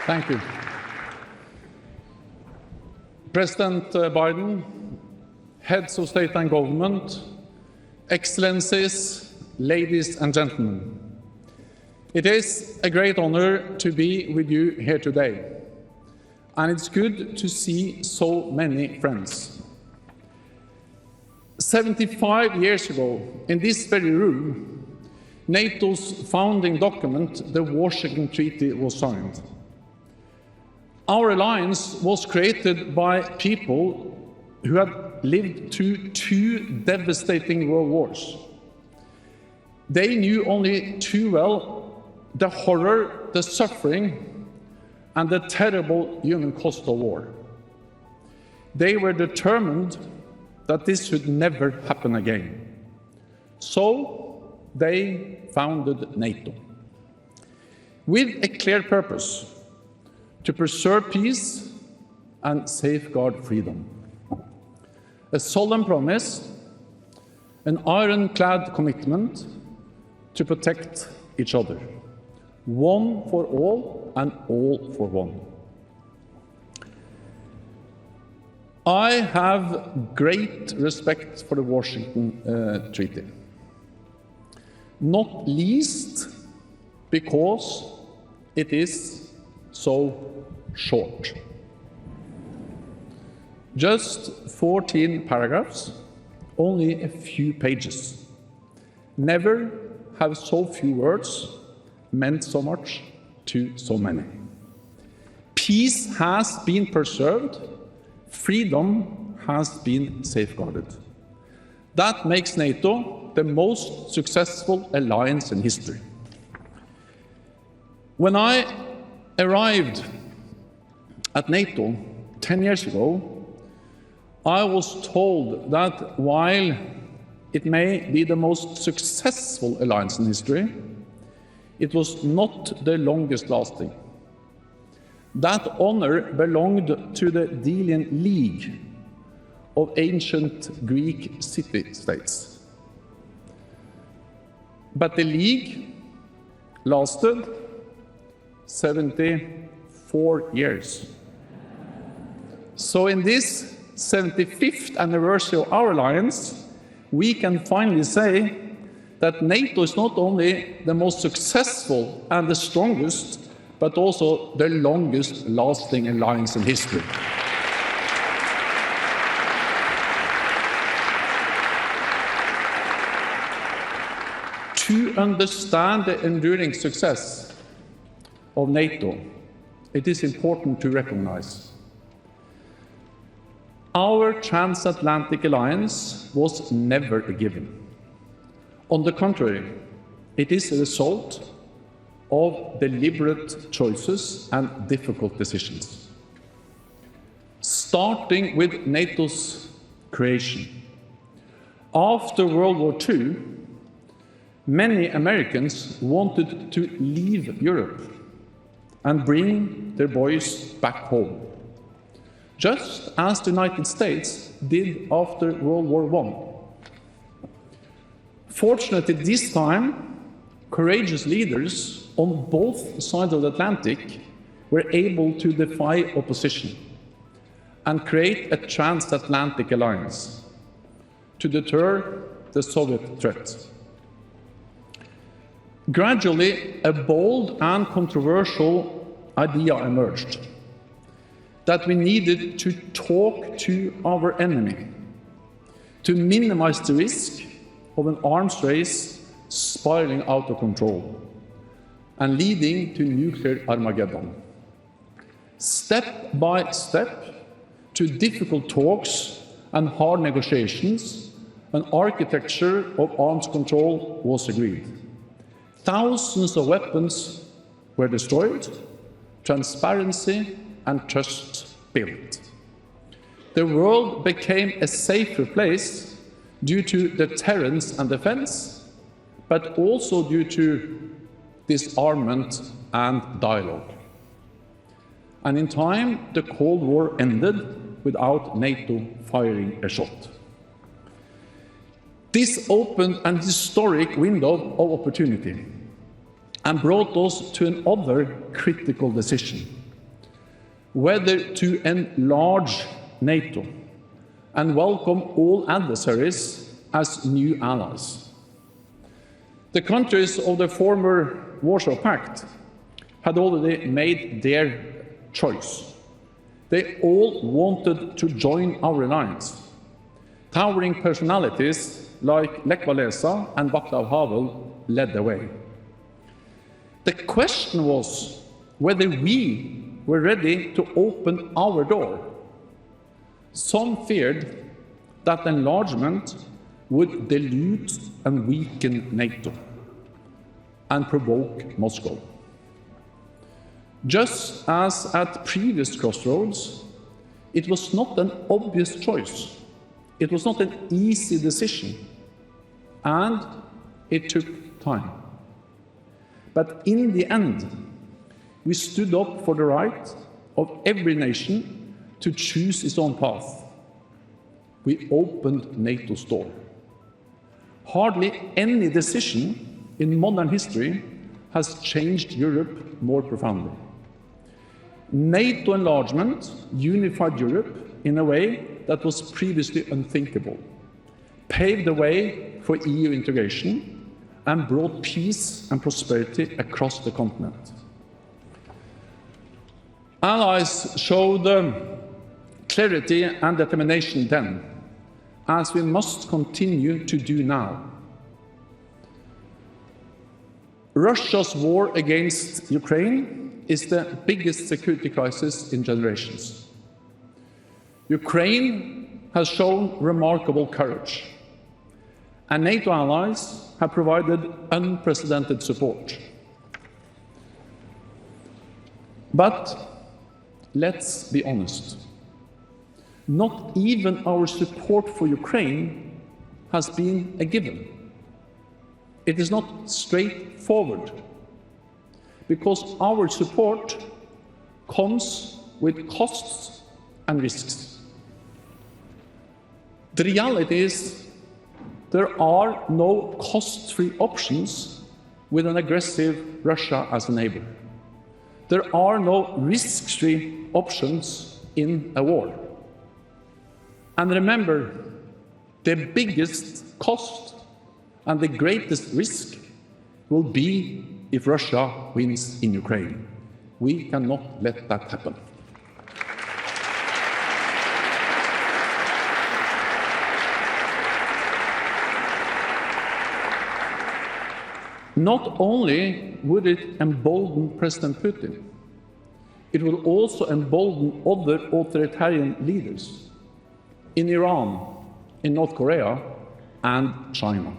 Thank you. President Biden, heads of state and government, excellencies, ladies and gentlemen, it is a great honor to be with you here today, and it's good to see so many friends. 75 years ago, in this very room, NATO's founding document, the Washington Treaty, was signed. Our alliance was created by people who had lived through 2 devastating world wars. They knew only too well the horror, the suffering, and the terrible human cost of war. They were determined that this should never happen again. So they founded NATO, with a clear purpose: to preserve peace and safeguard freedom. A solemn promise, an ironclad commitment to protect each other, one for all and all for one. I have great respect for the Washington Treaty, not least because it is so short. Just 14 paragraphs, only a few pages. Never have so few words meant so much to so many. Peace has been preserved, freedom has been safeguarded. That makes NATO the most successful alliance in history. When I arrived at NATO 10 years ago, I was told that while it may be the most successful alliance in history, it was not the longest lasting. That honor belonged to the Delian League of ancient Greek city-states. But the League lasted 74 years. So in this 75th anniversary of our alliance, we can finally say that NATO is not only the most successful and the strongest, but also the longest lasting alliance in history. To understand the enduring success of NATO, it is important to recognize our transatlantic alliance was never a given. On the contrary, it is a result of deliberate choices and difficult decisions. Starting with NATO's creation. After World War II, many Americans wanted to leave Europe and bring their boys back home, just as the United States did after World War I. Fortunately, this time, courageous leaders on both sides of the Atlantic were able to defy opposition and create a transatlantic alliance to deter the Soviet threat. Gradually, a bold and controversial idea emerged: that we needed to talk to our enemy to minimize the risk of an arms race spiraling out of control and leading to nuclear Armageddon. Step by step, to difficult talks and hard negotiations, an architecture of arms control was agreed. Thousands of weapons were destroyed, transparency and trust built. The world became a safer place due to deterrence and defense, but also due to disarmament and dialogue. And in time, the Cold War ended without NATO firing a shot. This opened an historic window of opportunity and brought us to another critical decision: whether to enlarge NATO and welcome all adversaries as new allies. The countries of the former Warsaw Pact had already made their choice. They all wanted to join our alliance. Towering personalities like Lech Walesa and Václav Havel led the way. The question was whether we were ready to open our door. Some feared that enlargement would dilute and weaken NATO and provoke Moscow. Just as at previous crossroads, it was not an obvious choice. It was not an easy decision, and it took time. But in the end, we stood up for the right of every nation to choose its own path. We opened NATO's door. Hardly any decision in modern history has changed Europe more profoundly. NATO enlargement unified Europe in a way that was previously unthinkable, paved the way for EU integration, and brought peace and prosperity across the continent. Allies showed clarity and determination then, as we must continue to do now. Russia's war against Ukraine is the biggest security crisis in generations. Ukraine has shown remarkable courage, and NATO allies have provided unprecedented support. But let's be honest, not even our support for Ukraine has been a given. It is not straightforward, because our support comes with costs and risks. The reality is there are no cost-free options with an aggressive Russia as a neighbor. There are no risk-free options in a war. And remember, the biggest cost and the greatest risk will be if Russia wins in Ukraine. We cannot let that happen. Not only would it embolden President Putin, it will also embolden other authoritarian leaders in Iran, in North Korea, and China.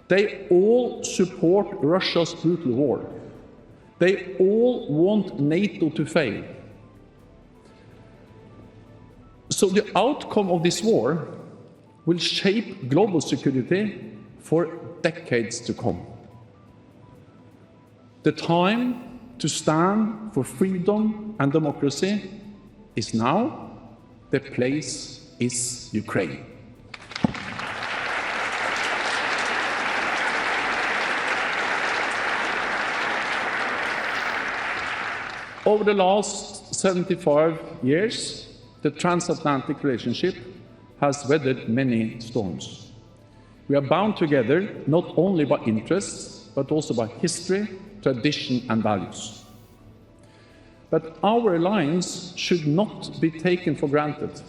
They all support Russia's brutal war. They all want NATO to fail. So the outcome of this war will shape global security for decades to come. The time to stand for freedom and democracy is now. The place is Ukraine. Over the last 75 years, the transatlantic relationship has weathered many storms. We are bound together not only by interests, but also by history, tradition, and values. But our alliance should not be taken for granted.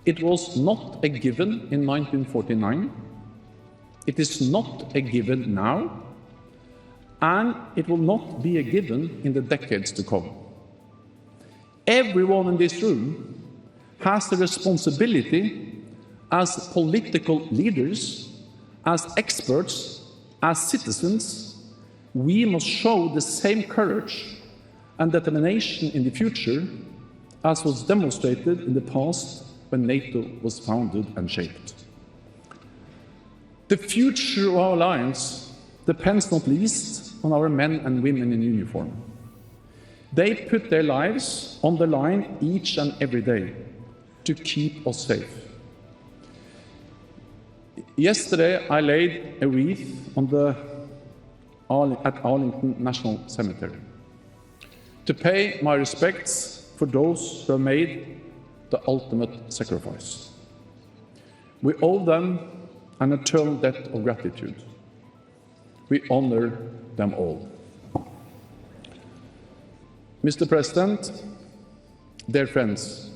It was not a given in 1949. It is not a given now. And it will not be a given in the decades to come. Everyone in this room has the responsibility as political leaders, as experts, as citizens. We must show the same courage and determination in the future as was demonstrated in the past when NATO was founded and shaped. The future of our alliance depends not least on our men and women in uniform. They put their lives on the line each and every day to keep us safe. Yesterday, I laid a wreath at Arlington National Cemetery to pay my respects for those who have made the ultimate sacrifice. We owe them an eternal debt of gratitude. We honor them all. Mr. President, dear friends,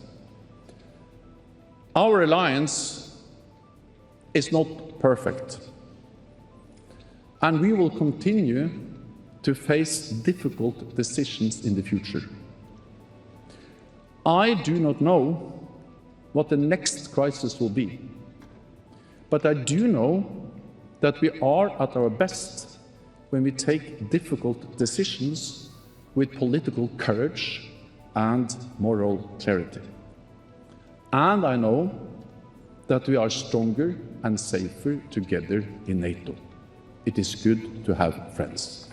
our alliance is not perfect, and we will continue to face difficult decisions in the future. I do not know what the next crisis will be, but I do know that we are at our best when we take difficult decisions with political courage and moral clarity. And I know that we are stronger and safer together in NATO. It is good to have friends.